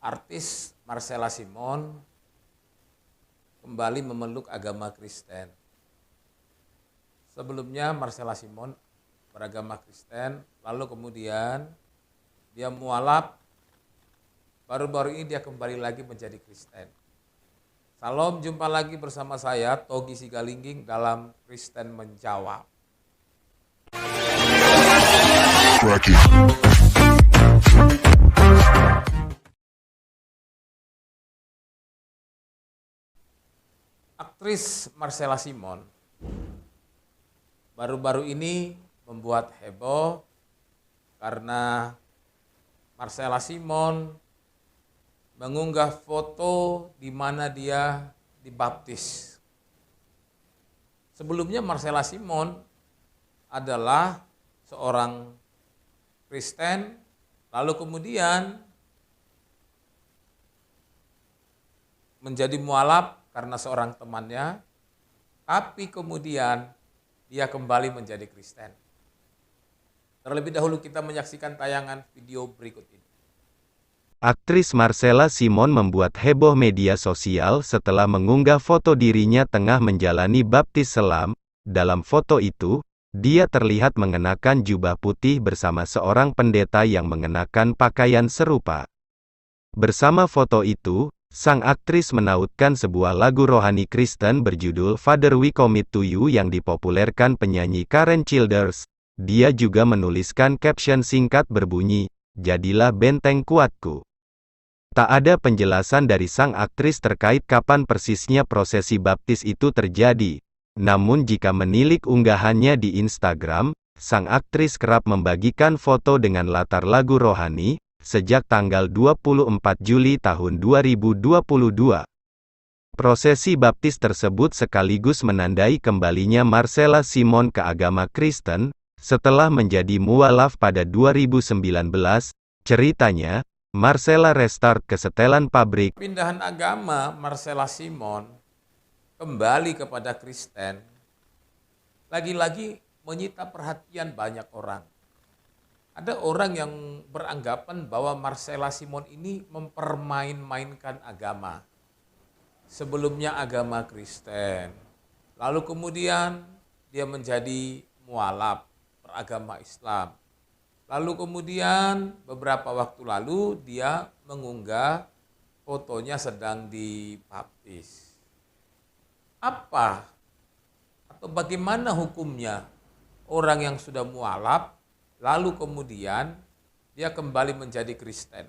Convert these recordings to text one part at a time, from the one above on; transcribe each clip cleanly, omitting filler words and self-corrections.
artis Marcella Simon kembali memeluk agama Kristen. Sebelumnya Marcella Simon beragama Kristen, lalu kemudian dia mualaf, baru-baru ini dia kembali lagi menjadi Kristen. Salam, jumpa lagi bersama saya Togi Sigalingging dalam Kristen Menjawab. Aktris Marcella Simon baru-baru ini membuat heboh karena Marcella Simon mengunggah foto di mana dia dibaptis. Sebelumnya Marcella Simon adalah seorang Kristen, lalu kemudian menjadi mualaf karena seorang temannya, tapi kemudian dia kembali menjadi Kristen. Terlebih dahulu kita menyaksikan tayangan video berikut ini. Aktris Marcella Simon membuat heboh media sosial setelah mengunggah foto dirinya tengah menjalani baptis selam. Dalam foto itu, dia terlihat mengenakan jubah putih bersama seorang pendeta yang mengenakan pakaian serupa. Bersama foto itu, sang aktris menautkan sebuah lagu rohani Kristen berjudul Father We Commit to You yang dipopulerkan penyanyi Karen Childers. Dia juga menuliskan caption singkat berbunyi, "Jadilah benteng kuatku." Tak ada penjelasan dari sang aktris terkait kapan persisnya prosesi baptis itu terjadi. Namun jika menilik unggahannya di Instagram, sang aktris kerap membagikan foto dengan latar lagu rohani, sejak tanggal 24 Juli tahun 2022. Prosesi baptis tersebut sekaligus menandai kembalinya Marcella Simon ke agama Kristen, setelah menjadi mualaf pada 2019. Ceritanya, Marcella restart ke setelan pabrik. Pindahan agama Marcella Simon kembali kepada Kristen, lagi-lagi menyita perhatian banyak orang. Ada orang yang beranggapan bahwa Marcella Simon ini mempermain-mainkan agama. Sebelumnya agama Kristen, lalu kemudian dia menjadi mualaf beragama Islam. Lalu kemudian beberapa waktu lalu dia mengunggah fotonya sedang dibaptis. Apa atau bagaimana hukumnya orang yang sudah mualaf lalu kemudian dia kembali menjadi Kristen?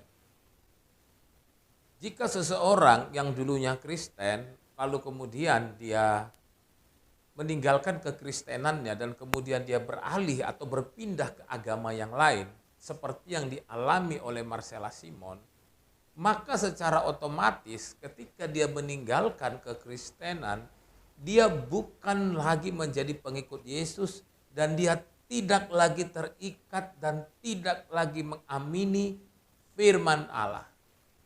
Jika seseorang yang dulunya Kristen lalu kemudian dia meninggalkan kekristenannya dan kemudian dia beralih atau berpindah ke agama yang lain, seperti yang dialami oleh Marcella Simon, maka secara otomatis ketika dia meninggalkan kekristenan, dia bukan lagi menjadi pengikut Yesus dan dia tidak lagi terikat dan tidak lagi mengamini firman Allah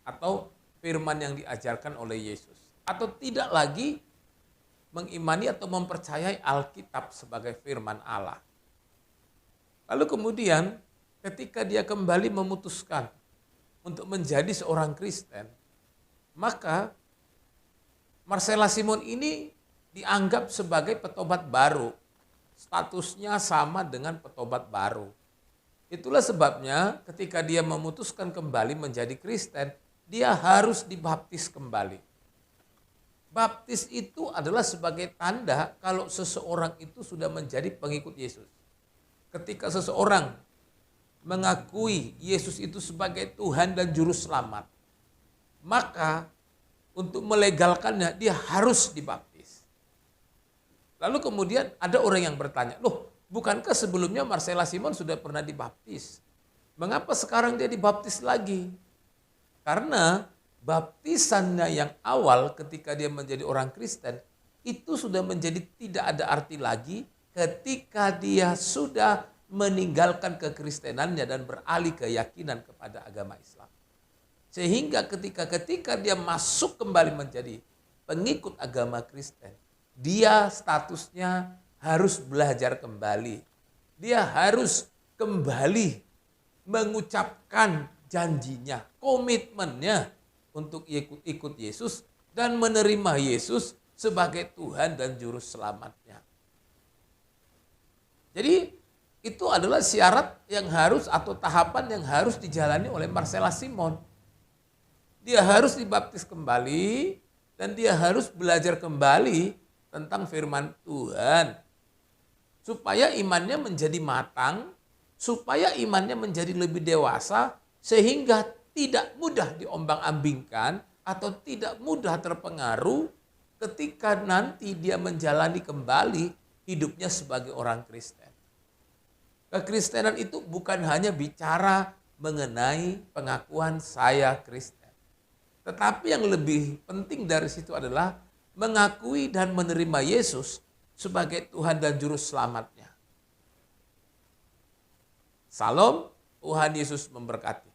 atau firman yang diajarkan oleh Yesus, atau tidak lagi mengimani atau mempercayai Alkitab sebagai firman Allah. Lalu kemudian ketika dia kembali memutuskan untuk menjadi seorang Kristen, maka Marcella Simon ini dianggap sebagai petobat baru. Statusnya sama dengan petobat baru. Itulah sebabnya ketika dia memutuskan kembali menjadi Kristen, dia harus dibaptis kembali. Baptis itu adalah sebagai tanda kalau seseorang itu sudah menjadi pengikut Yesus. Ketika seseorang mengakui Yesus itu sebagai Tuhan dan Juru Selamat, maka untuk melegalkannya dia harus dibaptis. Lalu kemudian ada orang yang bertanya, loh bukankah sebelumnya Marcella Simon sudah pernah dibaptis? Mengapa sekarang dia dibaptis lagi? Karena baptisannya yang awal ketika dia menjadi orang Kristen, itu sudah menjadi tidak ada arti lagi ketika dia sudah meninggalkan kekristenannya dan beralih keyakinan kepada agama Islam. Sehingga ketika dia masuk kembali menjadi pengikut agama Kristen, dia statusnya harus belajar kembali. Dia harus kembali mengucapkan janjinya, komitmennya untuk ikut Yesus dan menerima Yesus sebagai Tuhan dan Juru Selamatnya. Jadi itu adalah syarat yang harus atau tahapan yang harus dijalani oleh Marcella Simon. Dia harus dibaptis kembali dan dia harus belajar kembali tentang firman Tuhan. Supaya imannya menjadi matang, supaya imannya menjadi lebih dewasa, sehingga tidak mudah diombang-ambingkan atau tidak mudah terpengaruh ketika nanti dia menjalani kembali hidupnya sebagai orang Kristen. Kekristenan itu bukan hanya bicara mengenai pengakuan saya Kristen. Tetapi yang lebih penting dari situ adalah mengakui dan menerima Yesus sebagai Tuhan dan Juru Selamatnya. Salam, Tuhan Yesus memberkati.